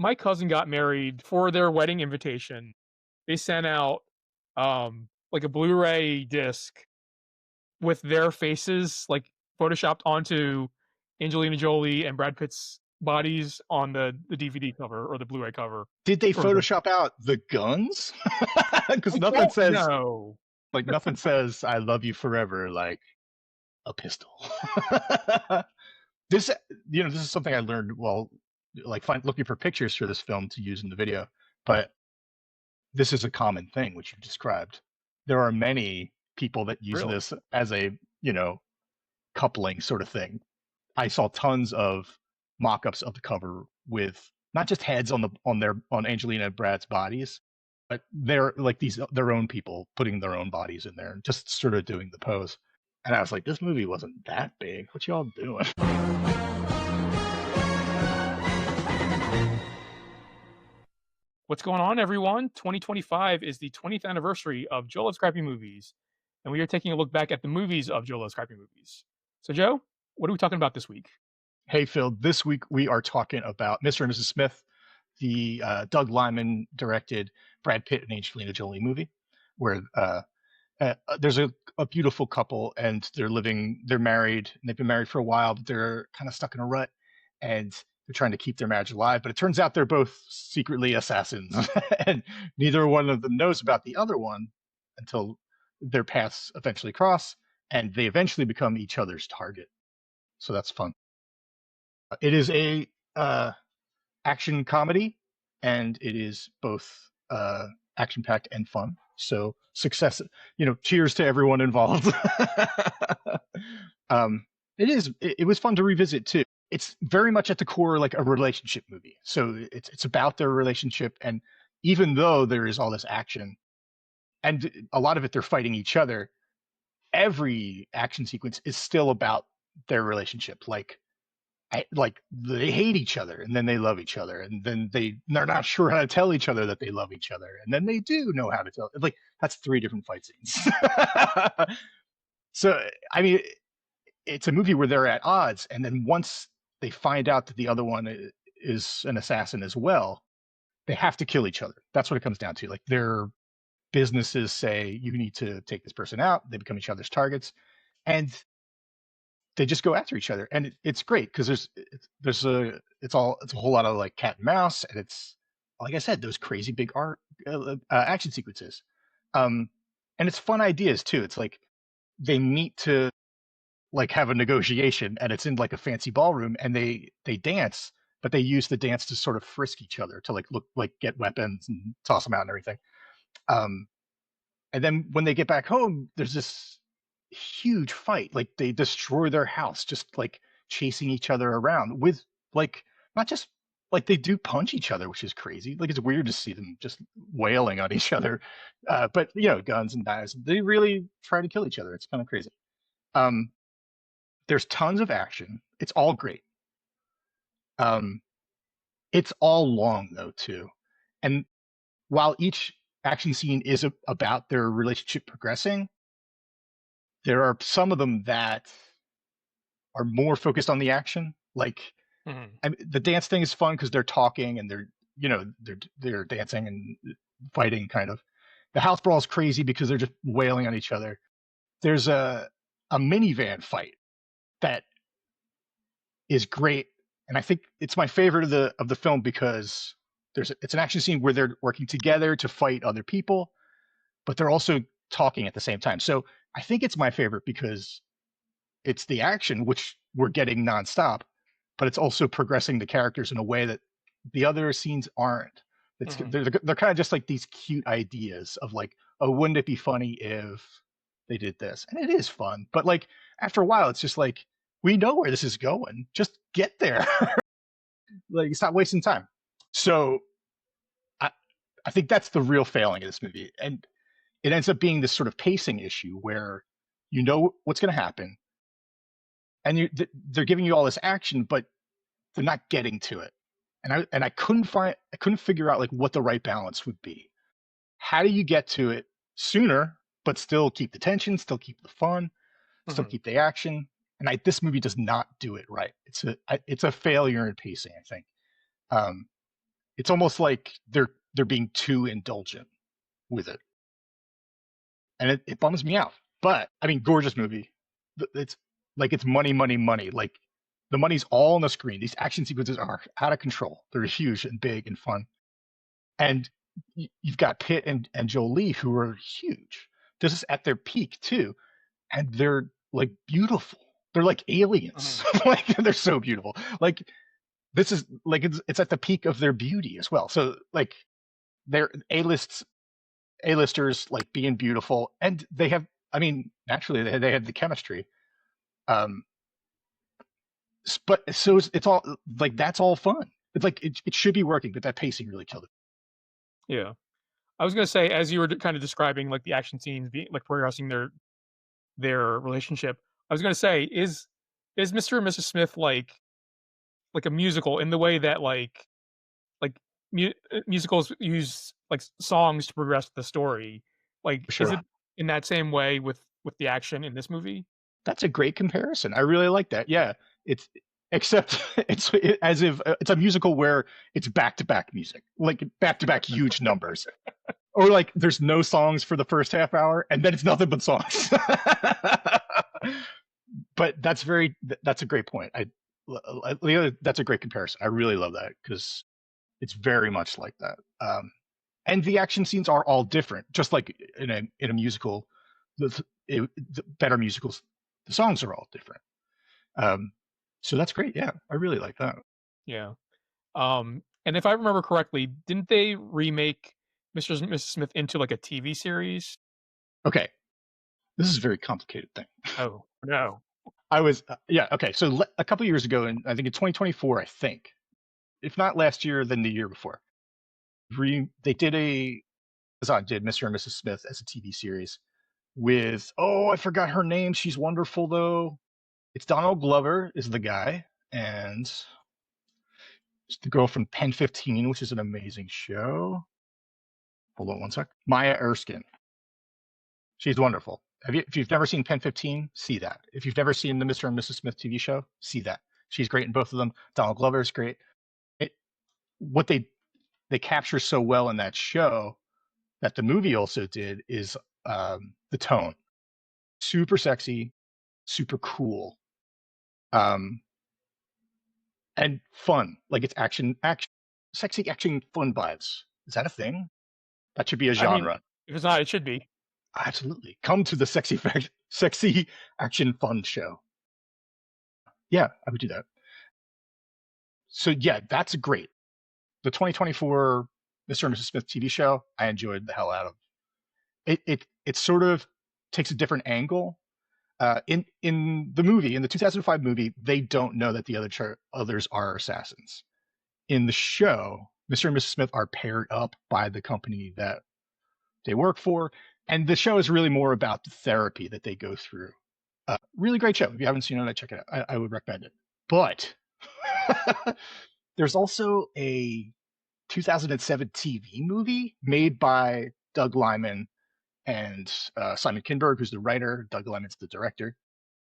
my cousin got married for their wedding invitation. They sent out like a Blu-ray disc with their faces like photoshopped onto Angelina Jolie and Brad Pitt's bodies on the DVD cover or the Blu-ray cover Did they for the Photoshop out the guns? Because I don't know. nothing says "I love you forever" like a pistol. this, this is something I learned while looking for pictures for this film to use in the video. But this is a common thing which you described. There are many people that use Really? this as a coupling sort of thing. I saw tons of mock-ups of the cover with not just heads on Angelina and Brad's bodies, but they're like their own people putting their own bodies in there and just sort of doing the pose. And I was like, this movie wasn't that big. What y'all doing? What's going on, everyone? 2025 is the 20th anniversary of Joe Loves Crappy Movies, and we are taking a look back at the movies of Joe Loves Crappy Movies. So, Joe, what are we talking about this week? Hey, Phil, this week we are talking about Mr. and Mrs. Smith, the Doug Liman directed Brad Pitt and Angelina Jolie movie, where there's a beautiful couple and they're married, and they've been married for a while, but they're kind of stuck in a rut, and they're trying to keep their marriage alive. But it turns out they're both secretly assassins, and neither one of them knows about the other one until their paths eventually cross, and they eventually become each other's target. So that's fun. It is a action comedy, and it is both action-packed and fun. So success, cheers to everyone involved. It was fun to revisit too. It's very much at the core like a relationship movie. So it's about their relationship, and even though there is all this action, and a lot of it they're fighting each other, every action sequence is still about their relationship. Like they hate each other, and then they love each other, and then they're not sure how to tell each other that they love each other, and then they do know how to tell. Like, that's 3 different fight scenes. So I mean, it's a movie where they're at odds, and then once they find out that the other one is an assassin as well, they have to kill each other. That's what it comes down to. Like, their businesses say, you need to take this person out. They become each other's targets, and they just go after each other, and it's great because it's a whole lot of like cat and mouse, and it's, like I said, those crazy big action sequences, and it's fun ideas too. It's like they meet to like have a negotiation, and it's in like a fancy ballroom, and they dance, but they use the dance to sort of frisk each other, to get weapons and toss them out and everything. And then when they get back home, there's this huge fight. Like, they destroy their house, just like chasing each other around with like, not just like, they do punch each other, which is crazy. Like, it's weird to see them just wailing on each other. But guns and knives, they really try to kill each other. It's kind of crazy. There's tons of action. It's all great. It's all long though too. And while each action scene is about their relationship progressing, there are some of them that are more focused on the action. Like, the dance thing is fun because they're talking, and they're dancing and fighting, kind of. The house brawl is crazy because they're just wailing on each other. There's a minivan fight that is great, and I think it's my favorite of the film because it's an action scene where they're working together to fight other people, but they're also talking at the same time. So I think it's my favorite because it's the action, which we're getting nonstop, but it's also progressing the characters in a way that the other scenes aren't. They're kind of just like these cute ideas of like, oh, wouldn't it be funny if they did this? And it is fun, but like, after a while, it's just like, we know where this is going. Just get there. Like, stop wasting time. So I think that's the real failing of this movie. And it ends up being this sort of pacing issue where you know what's going to happen, and they're giving you all this action, but they're not getting to it. And I couldn't figure out like what the right balance would be. How do you get to it sooner, but still keep the tension, still keep the fun, still keep the action? And this movie does not do it right. It's a failure in pacing, I think. It's almost like they're being too indulgent with it, and it bums me out. But I mean, gorgeous movie. It's like it's money, money, money. Like the money's all on the screen. These action sequences are out of control. They're huge and big and fun. And you've got Pitt and Jolie who are huge. This is at their peak too, and they're like beautiful. They're like aliens. Mhm. Like they're so beautiful. Like this is like it's at the peak of their beauty as well. So like they're A-listers like being beautiful, and they have. I mean, naturally they had the chemistry. Um, but so it's all like that's all fun. It's like it should be working, but that pacing really killed it. Yeah. I was gonna say, as you were kind of describing like the action scenes being like progressing their relationship, I was gonna say, is Mr. and Mrs. Smith like a musical in the way that like musicals use like songs to progress the story? Like, For is sure. it in that same way with the action in this movie? That's a great comparison. I really like that. Yeah, it's except as if it's a musical where it's back to back music, like back to back huge numbers, or like there's no songs for the first half hour and then it's nothing but songs. But that's a great point. That's a great comparison. I really love that because it's very much like that. And the action scenes are all different, just like in a musical. The better musicals, the songs are all different. Um, so that's great. Yeah, I really like that. Yeah. And if I remember correctly, didn't they remake Mr. and Mrs. Smith into like a TV series? Okay, this is a very complicated thing. Oh, no. I was yeah okay. So a couple years ago, and I think in 2024, I think if not last year, then the year before, they did Amazon did Mr. and Mrs. Smith as a TV series with I forgot her name. She's wonderful though. It's Donald Glover is the guy, and it's the girl from Pen 15, which is an amazing show. Hold on one sec. Maya Erskine. She's wonderful. If you've never seen Pen 15, see that. If you've never seen the Mr. and Mrs. Smith TV show, see that. She's great in both of them. Donald Glover is great. It, what they capture so well in that show that the movie also did is the tone. Super sexy, super cool, um, and fun. Like it's sexy action, fun vibes. Is that a thing? That should be a I mean, genre. if it's not, it should be. Absolutely. Come to the sexy action fun show. Yeah, I would do that. So yeah, that's great. The 2024 Mr. and Mrs. Smith TV show, I enjoyed the hell out of. It sort of takes a different angle. In the movie, in the 2005 movie, they don't know that the others are assassins. In the show, Mr. and Mrs. Smith are paired up by the company that they work for, and the show is really more about the therapy that they go through. Really great show. If you haven't seen it, check it out. I would recommend it. But there's also a 2007 TV movie made by Doug Liman and Simon Kinberg, who's the writer. Doug Liman's the director.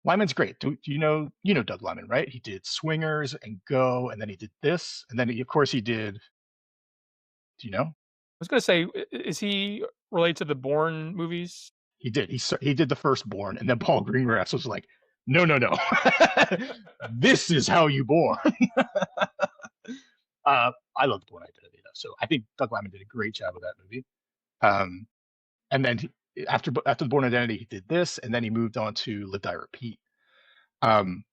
Lyman's great. Do you know Doug Liman, right? He did Swingers and Go, and then he did this, and then of course he did. Do you know? I was gonna say, is he related to the Bourne movies? He did. He did the firstborn, and then Paul Greengrass was like, "No, no, no, this is how you born." I love the Bourne Identity though, so I think Doug Liman did a great job with that movie. Um, and then after the Bourne Identity, he did this, and then he moved on to Live Die Repeat. Um,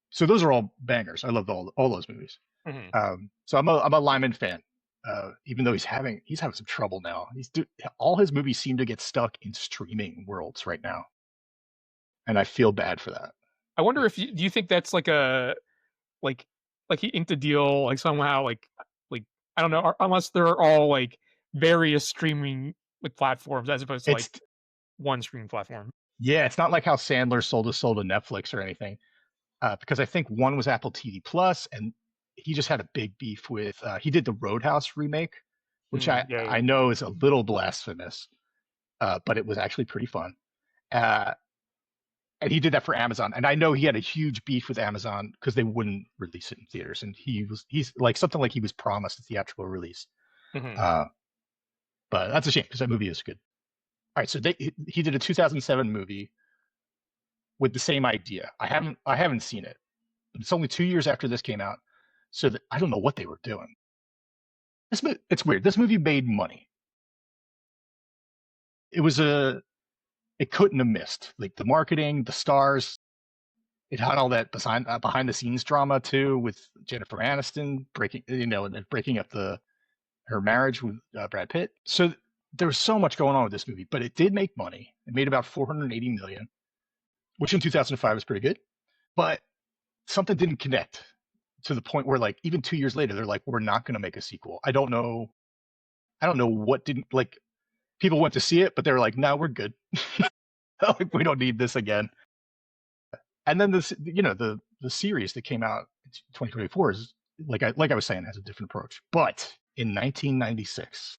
so those are all bangers. I love all those movies. Mhm. So I'm a Lyman fan. Even though he's having some trouble now. All his movies seem to get stuck in streaming worlds right now, and I feel bad for that. I wonder if do you think that's like like he inked a deal like somehow like I don't know, unless they're all like various streaming like platforms as opposed to like It's one streaming platform. yeah, it's not like how Sandler sold his soul to Netflix or anything. Because I think one was Apple TV Plus, and he just had a big beef with. He did the Roadhouse remake, which Mm, yeah, I yeah. know is a little blasphemous, but it was actually pretty fun. Uh, and he did that for Amazon. And I know he had a huge beef with Amazon because they wouldn't release it in theaters, and he's like something like he was promised a theatrical release. Hmm. Uh, but that's a shame because that movie is good. All right, so he did a 2007 movie with the same idea. I haven't seen it. It's only 2 years after this came out, so that, I don't know what they were doing. It's weird. This movie made money. It was a it couldn't have missed. Like the marketing, the stars. It had all that behind the scenes drama too, with Jennifer Aniston breaking, and then breaking up her marriage with Brad Pitt. So there was so much going on with this movie, but it did make money. It made about 480 million, which in 2005 was pretty good. But something didn't connect to the point where, like, even 2 years later, they're like, we're not going to make a sequel. I don't know. I don't know what didn't, like, people went to see it, but they were like, no, we're good. Like, we don't need this again. And then this, the series that came out in 2024 is, like I was saying, has a different approach. But in 1996,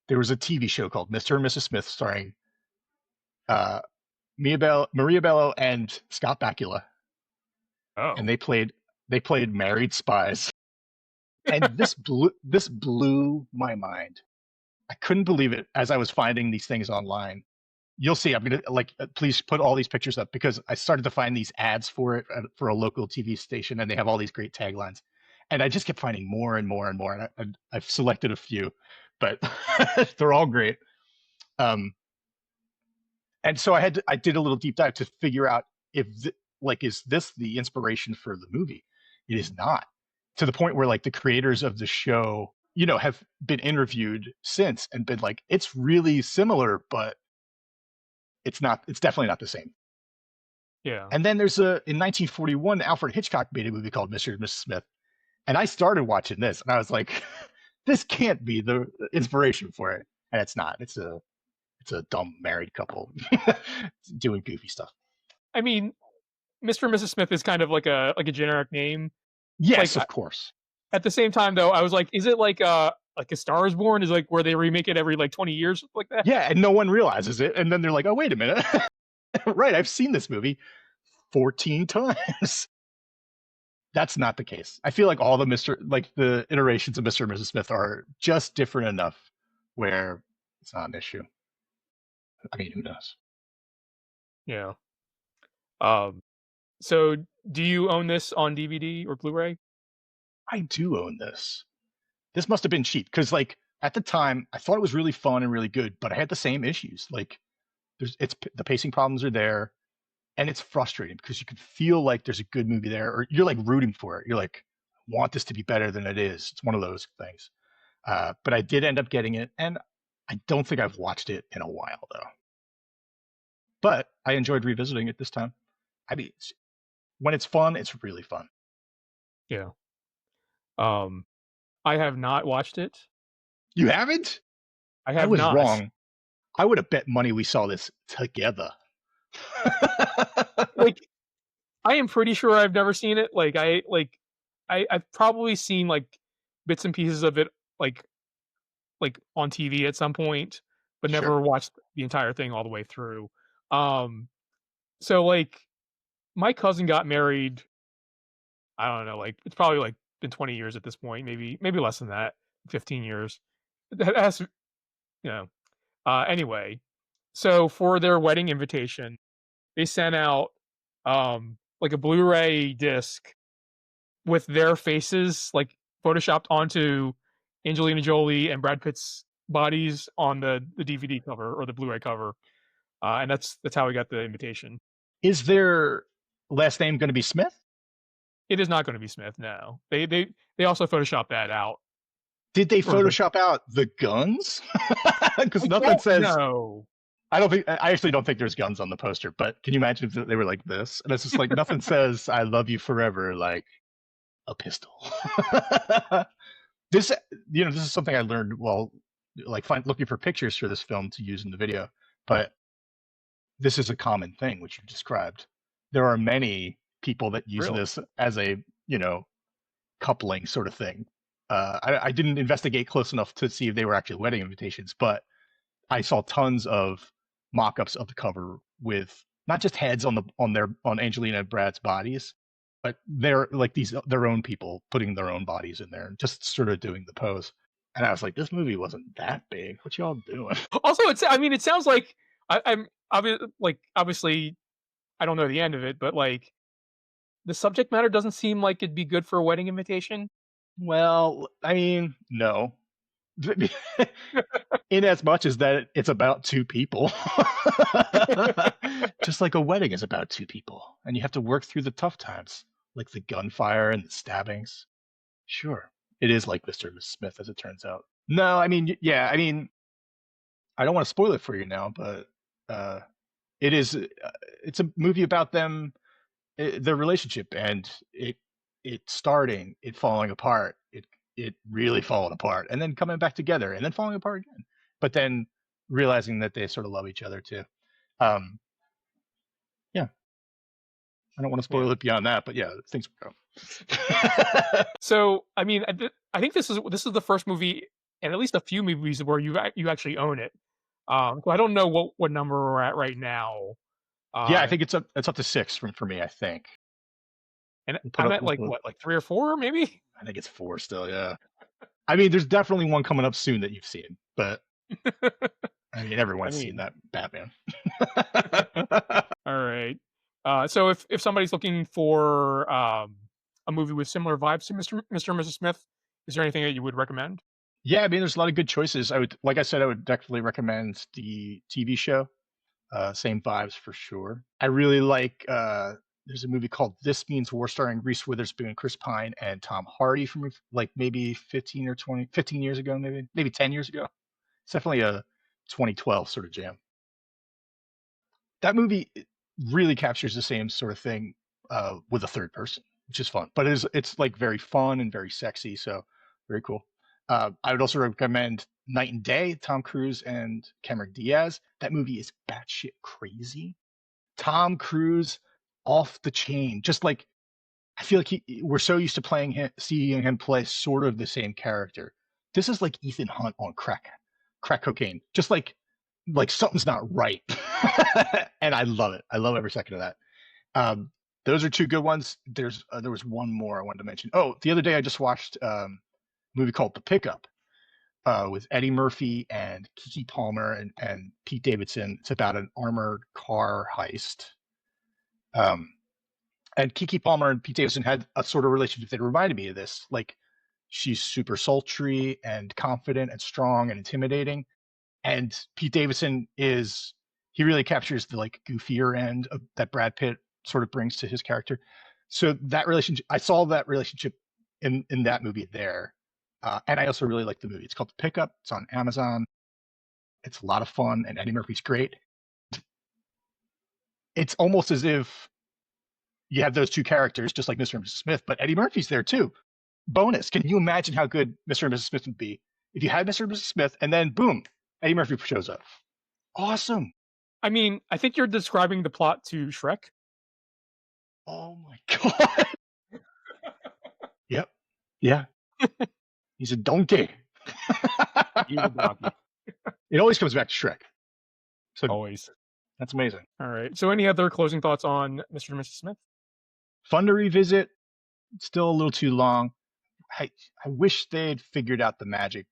there was a TV show called Mr. and Mrs. Smith, starring uh, Maria Bello and Scott Bakula, and Oh. they played married spies. And this blew my mind. I couldn't believe it as I was finding these things online. You'll see. I'm gonna, please put all these pictures up because I started to find these ads for it for a local TV station, and they have all these great taglines. And I just kept finding more and more and more. And I've selected a few, but they're all great. Um, and so I did a little deep dive to figure out if is this the inspiration for the movie? It is not, to the point where, like, the creators of the show, have been interviewed since and been like, it's really similar, but it's not. It's definitely not the same. Yeah. And then there's in 1941, Alfred Hitchcock made a movie called Mr. and Mrs. Smith, and I started watching this, and I was like, this can't be the inspiration for it, and it's not. It's a dumb married couple doing goofy stuff. I mean, Mr. and Mrs. Smith is kind of like a generic name. Like Yes, of course. at the same time though, I was like, is it like a Star is Born? Is like where they remake it every like 20 years like that? Yeah, and no one realizes it, and then they're like, oh, wait a minute. Right, I've seen this movie 14 times. That's not the case. I feel like all the iterations of Mr. and Mrs. Smith are just different enough where it's not an issue. I mean, who knows? Yeah. Um. So, do you own this on DVD or Blu-ray? I do own this. This must have been cheap because, like, at the time, I thought it was really fun and really good, but I had the same issues. Like, the pacing problems are there, and it's frustrating because you can feel like there's a good movie there, or you're like rooting for it. You're like, want this to be better than it is. It's one of those things. But I did end up getting it, and I don't think I've watched it in a while though. But I enjoyed revisiting it this time. I mean, when it's fun, it's really fun. Yeah. Um. I have not watched it. You haven't? I I have was not. wrong. I would have bet money we saw this together. Like, I am pretty sure I've never seen it. I've probably seen like bits and pieces of it, like on TV at some point, but Sure. never watched the entire thing all the way through. Um, so like my cousin got married. I don't know, like it's probably like been 20 years at this point, maybe less than that, 15 years. That's you know. Anyway, so for their wedding invitation, they sent out like a Blu-ray disc with their faces like photoshopped onto Angelina Jolie and Brad Pitt's bodies on the DVD cover or the Blu-ray cover, and that's how we got the invitation. Is their last name going to be Smith? It is not going to be Smith. No, they also photoshopped that out Did they for the. Photoshop out the guns? Because I nothing don't says. know. I actually don't think there's guns on the poster, but can you imagine if they were like this? And it's just like nothing says "I love you forever" like a pistol. this, this is something I learned while, like, looking for pictures for this film to use in the video. But this is a common thing which you described. There are many people that use Really? this as a coupling sort of thing. I didn't investigate close enough to see if they were actually wedding invitations, but I saw tons of mock-ups of the cover with not just heads on Angelina and Brad's bodies, but they're like these their own people putting their own bodies in there and just sort of doing the pose. And I was like, this movie wasn't that big. What y'all doing? Also, I mean, it sounds like I'm obviously I don't know the end of it, but like the subject matter doesn't seem like it'd be good for a wedding invitation. Well, I mean, no. In as much as that it's about two people. Just like a wedding is about two people, and you have to work through the tough times, like the gunfire and the stabbings. Sure, it is like Mr. and Mrs. Smith, as it turns out. No, I mean, yeah, I mean, I don't want to spoil it for you now, but uh, it is. It's a movie about them, their relationship, and it starting, it falling apart, it really falling apart, and then coming back together, and then falling apart again, but then realizing that they sort of love each other too. Um, yeah, I don't want to Yeah. spoil it beyond that, but yeah, things go. So, I mean, I think this is the first movie, and at least a few movies where you actually own it. So I don't know what number we're at right now. Yeah, I Uh, think it's up to six for me. I think and we'll put I'm up. at like what, like 3 or 4 maybe? I think it's four still. Yeah, I mean, there's definitely one coming up soon that you've seen, but I mean, I everyone's seen mean, that Batman. all right. So if somebody's looking for a movie with similar vibes to Mr. and Mrs. Smith, is there anything that you would recommend? Yeah, I mean, there's a lot of good choices. I would, like I said, I would definitely recommend the TV show. Same vibes for sure. I really like. There's a movie called This Means War, starring Reese Witherspoon, Chris Pine, and Tom Hardy from like maybe 15 or 20, 15 years ago, maybe 10 years ago. It's definitely a 2012 sort of jam. That movie really captures the same sort of thing with a third person, which is fun. But it's like very fun and very sexy, so very cool. I would also recommend Night and Day, Tom Cruise and Cameron Diaz. That movie is batshit crazy. Tom Cruise off the chain, just like I feel like we're so used to seeing him play sort of the same character. This is like Ethan Hunt on crack cocaine. Just like something's not right, and I love it. I love every second of that. Um, those are two good ones. There was one more I wanted to mention. Oh, the other day I just watched a movie called The Pickup with Eddie Murphy and Kiki Palmer and Pete Davidson. It's about an armored car heist. Um, and Kiki Palmer and Pete Davidson had a sort of relationship that reminded me of this. Like she's super sultry and confident and strong and intimidating, and Pete Davidson is he really captures the like goofier end of that Brad Pitt sort of brings to his character. So that relationship, I saw that relationship in that movie there, and I also really like the movie. It's called The Pickup. It's on Amazon. It's a lot of fun, and Eddie Murphy's great. It's almost as if you have those two characters, just like Mr. and Mrs. Smith, but Eddie Murphy's there too. Bonus. Can you imagine how good Mr. and Mrs. Smith would be if you had Mr. and Mrs. Smith and then boom, Eddie Murphy shows up? Awesome. I mean, I think you're describing the plot to Shrek. Oh my god. Yep. Yeah. He's a donkey. He's a donkey. It always comes back to Shrek. So Always. that's amazing. All right. So any other closing thoughts on Mr. and Mrs. Smith? Fun to revisit. Still a little too long. I, I wish they had figured out the magic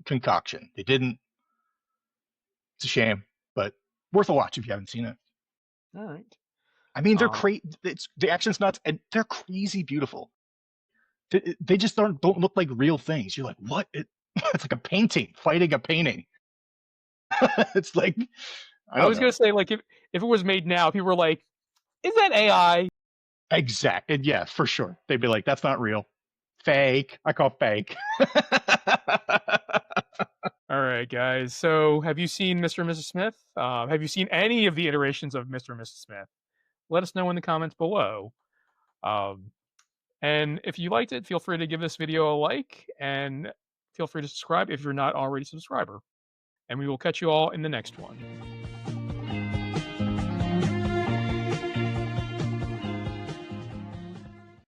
concoction. They didn't. It's a shame, but worth a watch if you haven't seen it. All right. I mean, they're Uh, crazy. The action's nuts, and they're crazy beautiful. They just don't look like real things. You're like, what? It's like a painting fighting a painting. It's like I I don't was know. gonna say like if it was made now, people were like, "Is that AI?" Exact. And yeah, for sure. They'd be like, that's not real. Fake. I call fake. All right, guys. So have you seen Mr. and Mrs. Smith? Have you seen any of the iterations of Mr. and Mrs. Smith? Let us know in the comments below. Um, and if you liked it, feel free to give this video a like and feel free to subscribe if you're not already a subscriber. And we will catch you all in the next one.